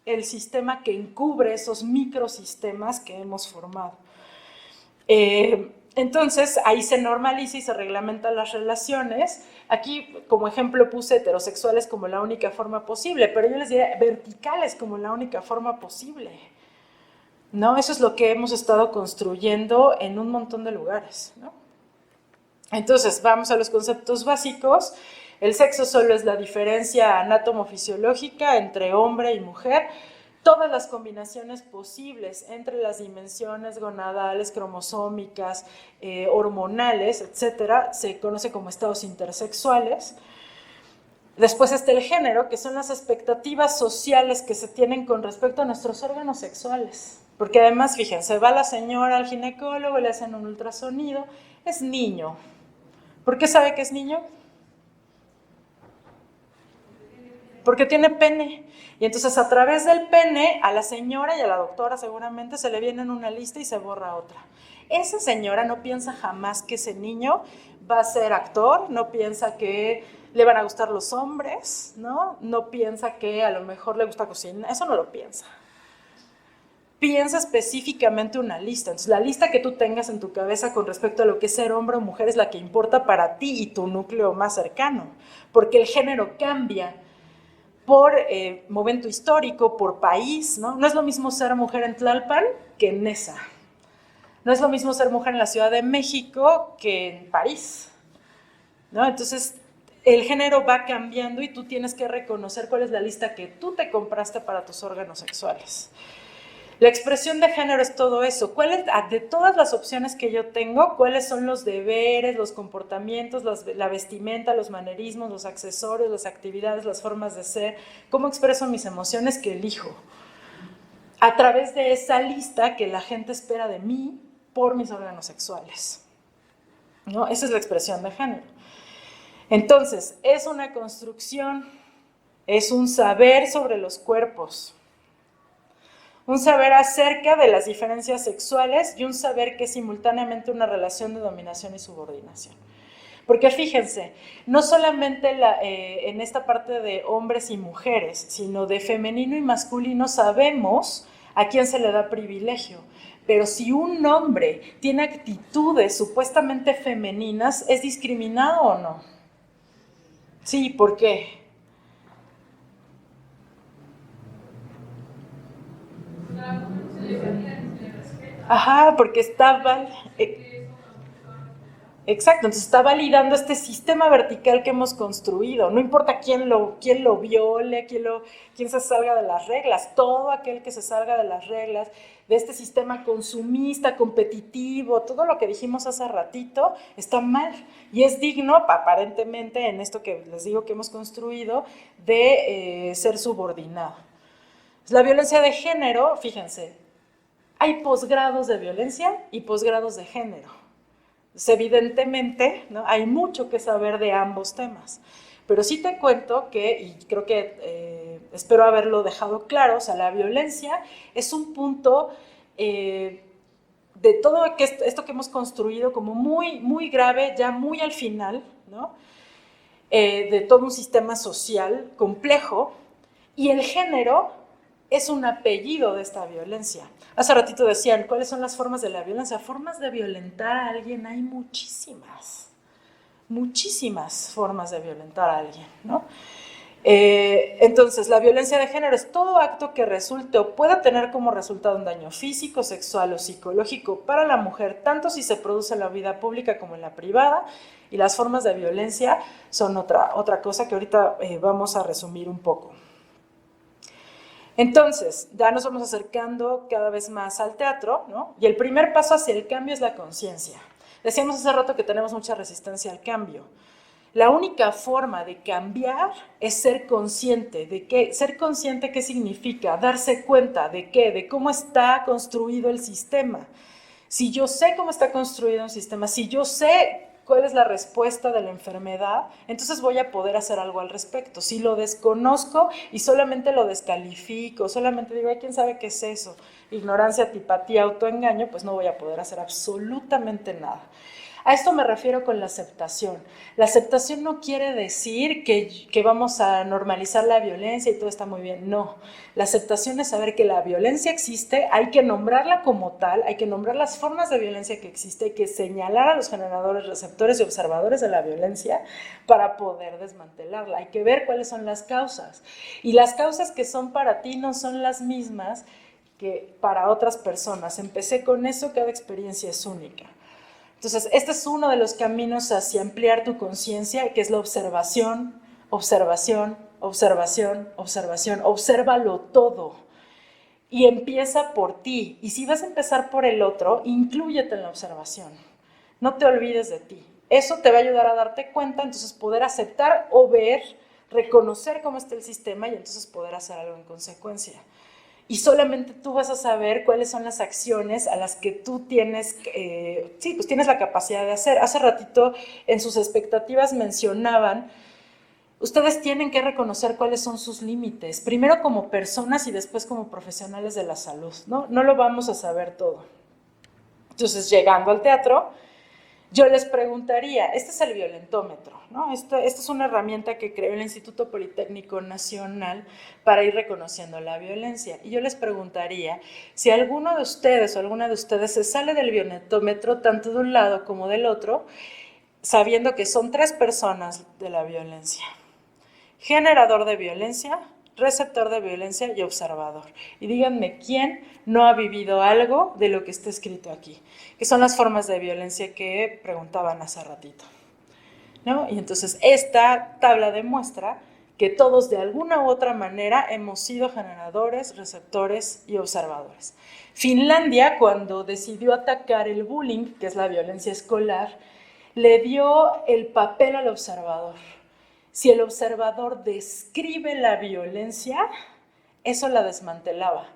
el sistema que encubre esos microsistemas que hemos formado. Entonces, ahí se normaliza y se reglamentan las relaciones. Aquí, como ejemplo, puse heterosexuales como la única forma posible, pero yo les diría verticales como la única forma posible, ¿no? Eso es lo que hemos estado construyendo en un montón de lugares, ¿no? Entonces, vamos a los conceptos básicos. El sexo solo es la diferencia anátomo-fisiológica entre hombre y mujer. Todas las combinaciones posibles entre las dimensiones gonadales, cromosómicas, hormonales, etcétera, se conoce como estados intersexuales. Después está el género, que son las expectativas sociales que se tienen con respecto a nuestros órganos sexuales. Porque además, fíjense, va la señora al ginecólogo, le hacen un ultrasonido, es niño. ¿Por qué sabe que es niño? Porque tiene pene. Y entonces a través del pene, a la señora y a la doctora seguramente se le viene en una lista y se borra otra. Esa señora no piensa jamás que ese niño va a ser actor, no piensa que le van a gustar los hombres, ¿no? No piensa que a lo mejor le gusta cocinar, eso no lo piensa. Piensa específicamente una lista. Entonces, la lista que tú tengas en tu cabeza con respecto a lo que es ser hombre o mujer es la que importa para ti y tu núcleo más cercano, porque el género cambia por momento histórico, por país, ¿no? No es lo mismo ser mujer en Tlalpan que en Nesa. No es lo mismo ser mujer en la Ciudad de México que en París, ¿no? Entonces, el género va cambiando y tú tienes que reconocer cuál es la lista que tú te compraste para tus órganos sexuales. La expresión de género es todo eso. De todas las opciones que yo tengo, cuáles son los deberes, los comportamientos, la vestimenta, los manerismos, los accesorios, las actividades, las formas de ser, cómo expreso mis emociones que elijo. A través de esa lista que la gente espera de mí por mis órganos sexuales, ¿no? Esa es la expresión de género. Entonces, es una construcción, es un saber sobre los cuerpos, un saber acerca de las diferencias sexuales y un saber que es simultáneamente una relación de dominación y subordinación. Porque fíjense, no solamente en esta parte de hombres y mujeres, sino de femenino y masculino sabemos a quién se le da privilegio. Pero si un hombre tiene actitudes supuestamente femeninas, ¿es discriminado o no? Sí, ¿por qué? Ajá, porque exacto, entonces está validando este sistema vertical que hemos construido. No importa quién lo viole, quién se salga de las reglas. Todo aquel que se salga de las reglas, de este sistema consumista, competitivo, todo lo que dijimos hace ratito, está mal. Y es digno, aparentemente, en esto que les digo que hemos construido, de ser subordinado. La violencia de género, fíjense, hay posgrados de violencia y posgrados de género. Pues evidentemente, ¿no? Hay mucho que saber de ambos temas. Pero sí te cuento que, y creo que espero haberlo dejado claro, o sea, la violencia es un punto de todo esto que hemos construido como muy, muy grave, ya muy al final, ¿no? De todo un sistema social complejo, y el género es un apellido de esta violencia. Hace ratito decían, ¿cuáles son las formas de la violencia? Formas de violentar a alguien hay muchísimas formas de violentar a alguien, ¿no? Entonces, la violencia de género es todo acto que resulte o pueda tener como resultado un daño físico, sexual o psicológico para la mujer, tanto si se produce en la vida pública como en la privada, y las formas de violencia son otra cosa que ahorita vamos a resumir un poco. Entonces, ya nos vamos acercando cada vez más al teatro, ¿no? Y el primer paso hacia el cambio es la conciencia. Decíamos hace rato que tenemos mucha resistencia al cambio. La única forma de cambiar es ser consciente. ¿De qué? Ser consciente, ¿qué significa? Darse cuenta de qué, de cómo está construido el sistema. Si yo sé cómo está construido un sistema, si yo sé cuál es la respuesta de la enfermedad, entonces voy a poder hacer algo al respecto. Si lo desconozco y solamente lo descalifico, solamente digo, ay, ¿quién sabe qué es eso? Ignorancia, antipatía, autoengaño, pues no voy a poder hacer absolutamente nada. A esto me refiero con la aceptación. La aceptación no quiere decir que vamos a normalizar la violencia y todo está muy bien. No. La aceptación es saber que la violencia existe, hay que nombrarla como tal, hay que nombrar las formas de violencia que existe, hay que señalar a los generadores, receptores y observadores de la violencia para poder desmantelarla. Hay que ver cuáles son las causas. Y las causas que son para ti no son las mismas que para otras personas. Empecé con eso, cada experiencia es única. Entonces, este es uno de los caminos hacia ampliar tu conciencia, que es la observación, observación, observación, observación. Obsérvalo todo y empieza por ti. Y si vas a empezar por el otro, inclúyete en la observación. No te olvides de ti. Eso te va a ayudar a darte cuenta, entonces poder aceptar o ver, reconocer cómo está el sistema y entonces poder hacer algo en consecuencia. Y solamente tú vas a saber cuáles son las acciones a las que tú tienes, pues tienes la capacidad de hacer. Hace ratito en sus expectativas mencionaban, ustedes tienen que reconocer cuáles son sus límites, primero como personas y después como profesionales de la salud, ¿no? No lo vamos a saber todo. Entonces, llegando al teatro, yo les preguntaría, este es el violentómetro, ¿no? Esta es una herramienta que creó el Instituto Politécnico Nacional para ir reconociendo la violencia. Y yo les preguntaría si alguno de ustedes o alguna de ustedes se sale del violentómetro tanto de un lado como del otro, sabiendo que son 3 personas de la violencia. Generador de violencia, receptor de violencia y observador. Y díganme quién no ha vivido algo de lo que está escrito aquí, que son las formas de violencia que preguntaban hace ratito, ¿no? Y entonces esta tabla demuestra que todos de alguna u otra manera hemos sido generadores, receptores y observadores. Finlandia, cuando decidió atacar el bullying, que es la violencia escolar, le dio el papel al observador. Si el observador describe la violencia, eso la desmantelaba,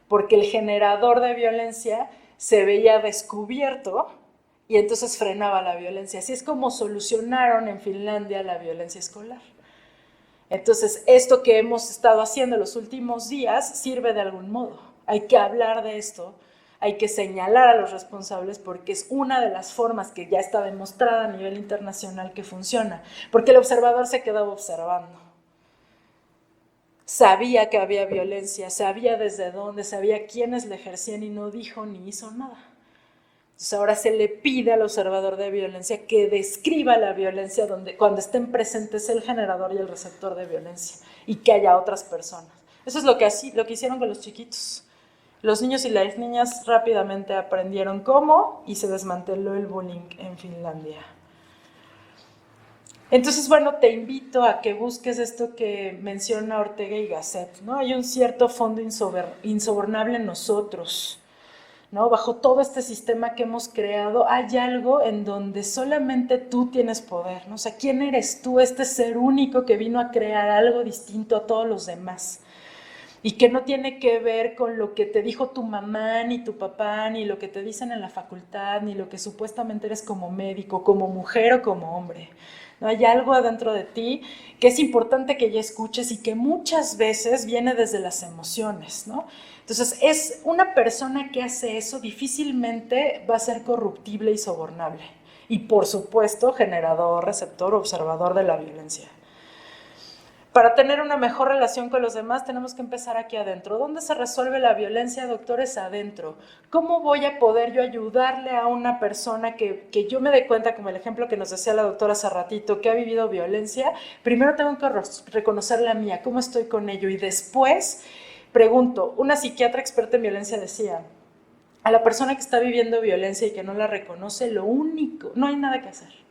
porque el generador de violencia se veía descubierto y entonces frenaba la violencia. Así es como solucionaron en Finlandia la violencia escolar. Entonces, esto que hemos estado haciendo los últimos días sirve de algún modo. Hay que hablar de esto, hay que señalar a los responsables porque es una de las formas que ya está demostrada a nivel internacional que funciona, porque el observador se quedaba observando. Sabía que había violencia, sabía desde dónde, sabía quiénes la ejercían y no dijo ni hizo nada. Entonces ahora se le pide al observador de violencia que describa la violencia cuando estén presentes el generador y el receptor de violencia y que haya otras personas. Eso es lo que hicieron con los chiquitos. Los niños y las niñas rápidamente aprendieron cómo y se desmanteló el bullying en Finlandia. Entonces, bueno, te invito a que busques esto que menciona Ortega y Gasset, ¿no? Hay un cierto fondo insobornable en nosotros, ¿no? Bajo todo este sistema que hemos creado hay algo en donde solamente tú tienes poder, ¿no? O sea, ¿quién eres tú, este ser único que vino a crear algo distinto a todos los demás? Y que no tiene que ver con lo que te dijo tu mamá, ni tu papá, ni lo que te dicen en la facultad, ni lo que supuestamente eres como médico, como mujer o como hombre. ¿No? Hay algo adentro de ti que es importante que ya escuches y que muchas veces viene desde las emociones, ¿no? Entonces, es una persona que hace eso difícilmente va a ser corruptible y sobornable. Y, por supuesto, generador, receptor, observador de la violencia. Para tener una mejor relación con los demás tenemos que empezar aquí adentro. ¿Dónde se resuelve la violencia, doctores? Adentro. ¿Cómo voy a poder yo ayudarle a una persona que yo me dé cuenta, como el ejemplo que nos decía la doctora hace ratito, que ha vivido violencia? Primero tengo que reconocer la mía, cómo estoy con ello, y después pregunto. Una psiquiatra experta en violencia decía, a la persona que está viviendo violencia y que no la reconoce, lo único, no hay nada que hacer.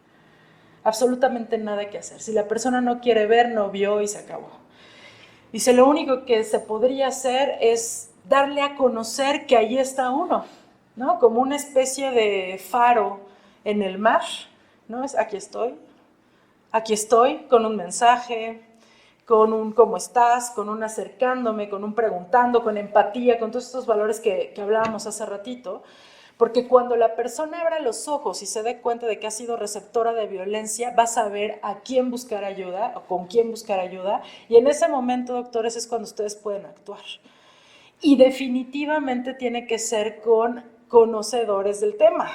Absolutamente nada que hacer. Si la persona no quiere ver, no vio y se acabó. Dice, lo único que se podría hacer es darle a conocer que ahí está uno, ¿no? Como una especie de faro en el mar, ¿no? Es aquí estoy con un mensaje, con un cómo estás, con un acercándome, con un preguntando, con empatía, con todos estos valores que hablábamos hace ratito. Porque cuando la persona abra los ojos y se dé cuenta de que ha sido receptora de violencia, va a saber a quién buscar ayuda o con quién buscar ayuda. Y en ese momento, doctores, es cuando ustedes pueden actuar. Y definitivamente tiene que ser con conocedores del tema.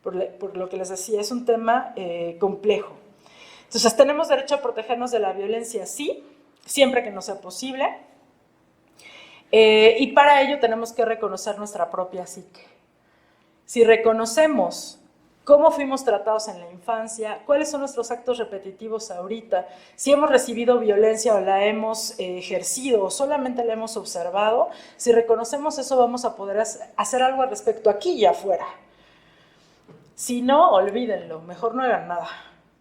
Por lo que les decía, es un tema complejo. Entonces, ¿tenemos derecho a protegernos de la violencia? Sí, siempre que nos sea posible. Y para ello tenemos que reconocer nuestra propia psique. Si reconocemos cómo fuimos tratados en la infancia, cuáles son nuestros actos repetitivos ahorita, si hemos recibido violencia o la hemos ejercido o solamente la hemos observado, si reconocemos eso vamos a poder hacer algo al respecto aquí y afuera. Si no, olvídenlo, mejor no hagan nada,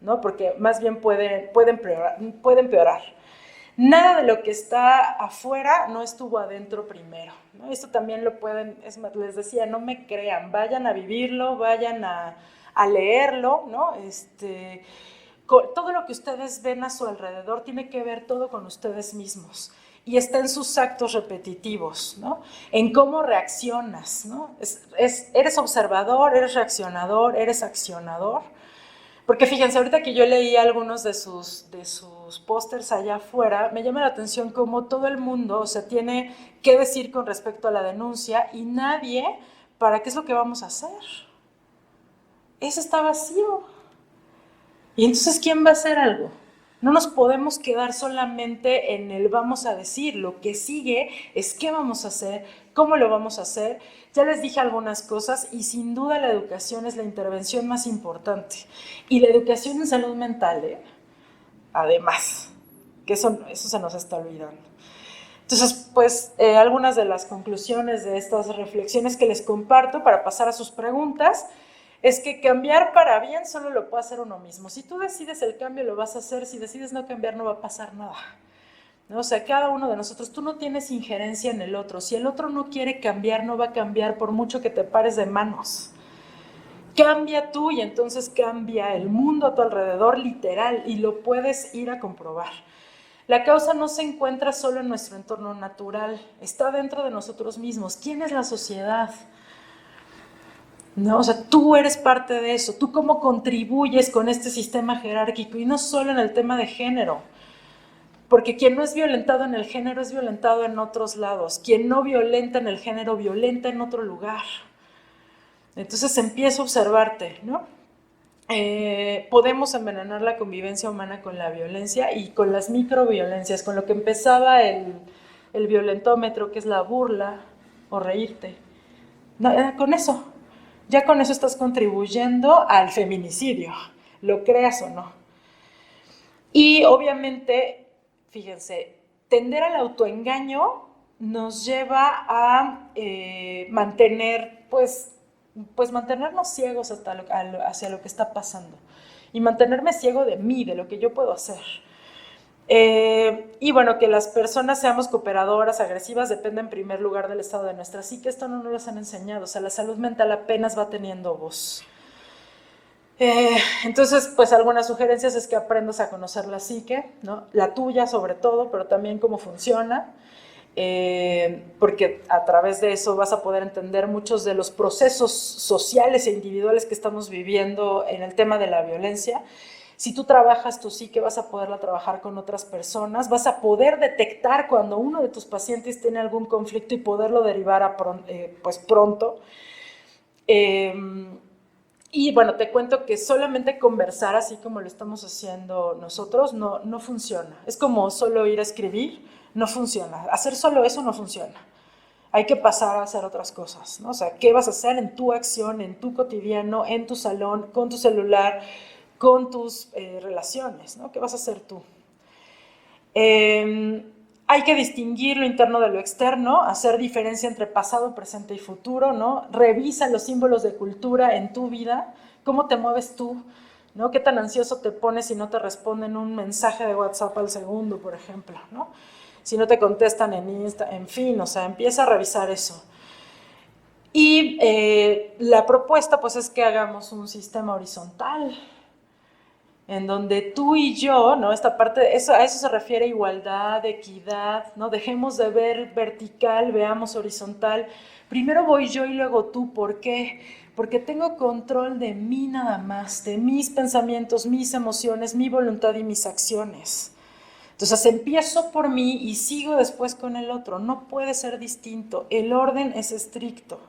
¿no? Porque más bien puede empeorar. Nada de lo que está afuera no estuvo adentro primero, ¿no? Esto también lo pueden, les decía, no me crean, vayan a vivirlo, vayan a leerlo, ¿no? Todo lo que ustedes ven a su alrededor tiene que ver todo con ustedes mismos y está en sus actos repetitivos, ¿no? En cómo reaccionas, ¿no? ¿Eres observador, eres reaccionador, eres accionador? Porque fíjense, ahorita que yo leí algunos de sus pósters allá afuera, me llama la atención cómo todo el mundo, o sea, tiene que decir con respecto a la denuncia y nadie para qué es lo que vamos a hacer. Eso está vacío. Y entonces, ¿quién va a hacer algo? No nos podemos quedar solamente en el vamos a decir, lo que sigue es qué vamos a hacer, cómo lo vamos a hacer. Ya les dije algunas cosas y sin duda la educación es la intervención más importante. Y la educación en salud mental, además, que eso se nos está olvidando. Entonces, pues, algunas de las conclusiones de estas reflexiones que les comparto para pasar a sus preguntas es que cambiar para bien solo lo puede hacer uno mismo. Si tú decides el cambio, lo vas a hacer. Si decides no cambiar, no va a pasar nada, ¿no? O sea, cada uno de nosotros, tú no tienes injerencia en el otro. Si el otro no quiere cambiar, no va a cambiar por mucho que te pares de manos. Cambia tú y entonces cambia el mundo a tu alrededor, literal, y lo puedes ir a comprobar. La causa no se encuentra solo en nuestro entorno natural, está dentro de nosotros mismos. ¿Quién es la sociedad? ¿No? O sea, tú eres parte de eso, tú cómo contribuyes con este sistema jerárquico y no solo en el tema de género, porque quien no es violentado en el género es violentado en otros lados, quien no violenta en el género violenta en otro lugar. Entonces empieza a observarte, ¿no? Podemos envenenar la convivencia humana con la violencia y con las microviolencias, con lo que empezaba el violentómetro, que es la burla o reírte. No, con eso. Ya con eso estás contribuyendo al feminicidio, lo creas o no. Y obviamente, fíjense, tender al autoengaño nos lleva a mantener, pues mantenernos ciegos hacia lo que está pasando. Y mantenerme ciego de mí, de lo que yo puedo hacer. Y bueno, que las personas seamos cooperadoras, agresivas, depende en primer lugar del estado de nuestra psique. Esto no nos lo han enseñado, o sea, la salud mental apenas va teniendo voz. Entonces, pues algunas sugerencias es que aprendas a conocer la psique, ¿no? La tuya sobre todo, pero también cómo funciona, porque a través de eso vas a poder entender muchos de los procesos sociales e individuales que estamos viviendo en el tema de la violencia. Si tú trabajas tu psique, vas a poderla trabajar con otras personas, vas a poder detectar cuando uno de tus pacientes tiene algún conflicto y poderlo derivar pues pronto. Y bueno, te cuento que solamente conversar así como lo estamos haciendo nosotros no funciona. Es como solo ir a escribir, no funciona. Hacer solo eso no funciona. Hay que pasar a hacer otras cosas, ¿no? O sea, ¿qué vas a hacer en tu acción, en tu cotidiano, en tu salón, con tu celular, con tus relaciones, ¿no? ¿Qué vas a hacer tú? Hay que distinguir lo interno de lo externo, hacer diferencia entre pasado, presente y futuro, ¿no? Revisa los símbolos de cultura en tu vida, cómo te mueves tú, ¿no? ¿Qué tan ansioso te pones si no te responden un mensaje de WhatsApp al segundo, por ejemplo, ¿no? Si no te contestan en Insta, en fin, o sea, empieza a revisar eso. Y la propuesta, pues, es que hagamos un sistema horizontal, en donde tú y yo, ¿no? Esta parte, eso, a eso se refiere igualdad, equidad, ¿no? Dejemos de ver vertical, veamos horizontal. Primero voy yo y luego tú, ¿por qué? Porque tengo control de mí nada más, de mis pensamientos, mis emociones, mi voluntad y mis acciones. Entonces empiezo por mí y sigo después con el otro. No puede ser distinto. El orden es estricto.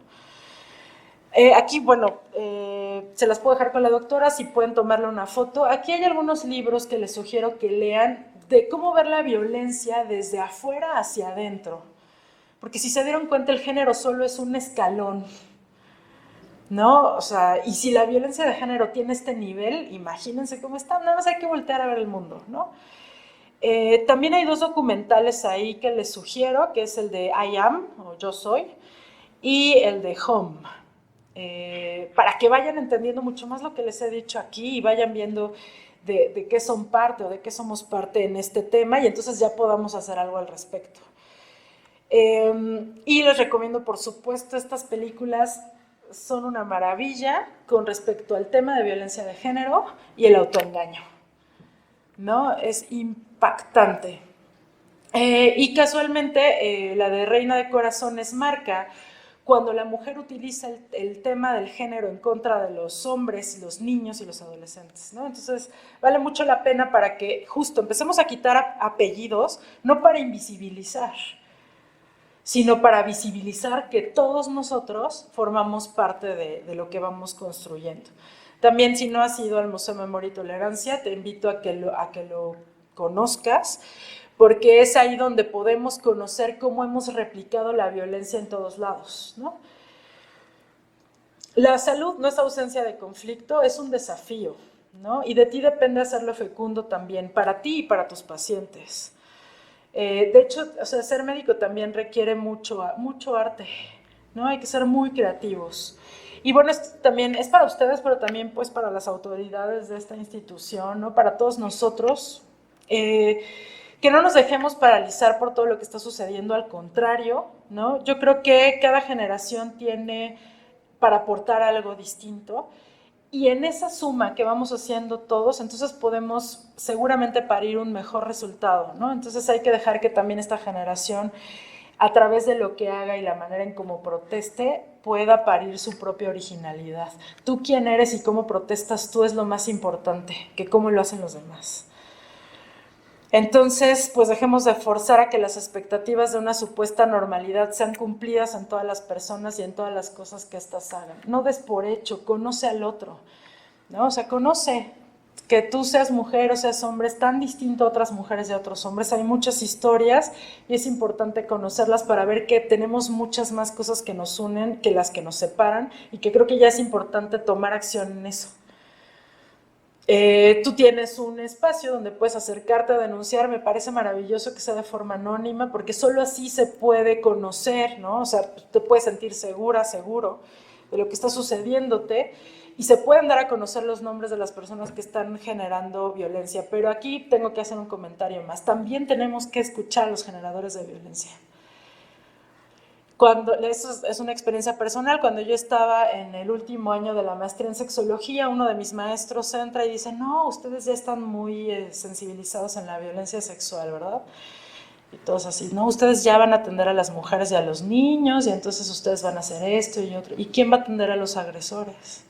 Aquí, bueno, se las puedo dejar con la doctora, si pueden tomarle una foto. Aquí hay algunos libros que les sugiero que lean de cómo ver la violencia desde afuera hacia adentro. Porque si se dieron cuenta, el género solo es un escalón, ¿no? O sea, y si la violencia de género tiene este nivel, imagínense cómo está. Nada más hay que voltear a ver el mundo, ¿no? También hay 2 documentales ahí que les sugiero, que es el de I Am, o Yo Soy, y el de Home. Para que vayan entendiendo mucho más lo que les he dicho aquí y vayan viendo de qué son parte o de qué somos parte en este tema y entonces ya podamos hacer algo al respecto. Y les recomiendo, por supuesto, estas películas son una maravilla con respecto al tema de violencia de género y el autoengaño, ¿no? Es impactante. Y casualmente la de Reina de Corazones marca cuando la mujer utiliza el tema del género en contra de los hombres, los niños y los adolescentes, ¿no? Entonces vale mucho la pena para que justo empecemos a quitar apellidos, no para invisibilizar, sino para visibilizar que todos nosotros formamos parte de lo que vamos construyendo. También, si no has ido al Museo Memoria y Tolerancia, te invito a que lo conozcas, porque es ahí donde podemos conocer cómo hemos replicado la violencia en todos lados, ¿no? La salud no es ausencia de conflicto, es un desafío, ¿no? Y de ti depende hacerlo fecundo también, para ti y para tus pacientes. De hecho, o sea, ser médico también requiere mucho arte, ¿no? Hay que ser muy creativos. Y bueno, esto también es para ustedes, pero también pues para las autoridades de esta institución, ¿no? Para todos nosotros. Que no nos dejemos paralizar por todo lo que está sucediendo, al contrario, ¿no? Yo creo que cada generación tiene para aportar algo distinto y en esa suma que vamos haciendo todos, entonces podemos seguramente parir un mejor resultado, ¿no? Entonces hay que dejar que también esta generación, a través de lo que haga y la manera en cómo proteste, pueda parir su propia originalidad. Tú quién eres y cómo protestas tú es lo más importante, que cómo lo hacen los demás. Entonces, pues dejemos de forzar a que las expectativas de una supuesta normalidad sean cumplidas en todas las personas y en todas las cosas que éstas hagan. No des por hecho, conoce al otro, ¿no? O sea, conoce. Que tú seas mujer o seas hombre es tan distinto a otras mujeres y a otros hombres. Hay muchas historias y es importante conocerlas para ver que tenemos muchas más cosas que nos unen que las que nos separan y que creo que ya es importante tomar acción en eso. Tú tienes un espacio donde puedes acercarte a denunciar, me parece maravilloso que sea de forma anónima, porque solo así se puede conocer, ¿no? O sea, te puedes sentir segura, seguro de lo que está sucediéndote y se pueden dar a conocer los nombres de las personas que están generando violencia. Pero aquí tengo que hacer un comentario más. También tenemos que escuchar a los generadores de violencia. Eso es una experiencia personal. Cuando yo estaba en el último año de la maestría en sexología, uno de mis maestros entra y dice, no, ustedes ya están muy sensibilizados en la violencia sexual, ¿verdad? Y todos así, no, ustedes ya van a atender a las mujeres y a los niños y entonces ustedes van a hacer esto y otro. ¿Y quién va a atender a los agresores?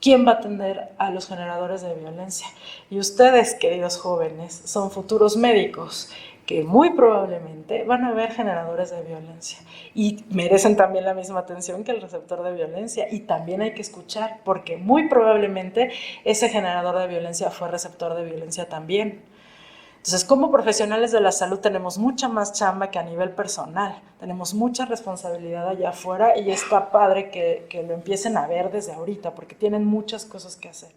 ¿Quién va a atender a los generadores de violencia? Y ustedes, queridos jóvenes, son futuros médicos que muy probablemente van a haber generadores de violencia y merecen también la misma atención que el receptor de violencia, y también hay que escuchar porque muy probablemente ese generador de violencia fue receptor de violencia también. Entonces, como profesionales de la salud tenemos mucha más chamba que a nivel personal, tenemos mucha responsabilidad allá afuera y está padre que lo empiecen a ver desde ahorita porque tienen muchas cosas que hacer.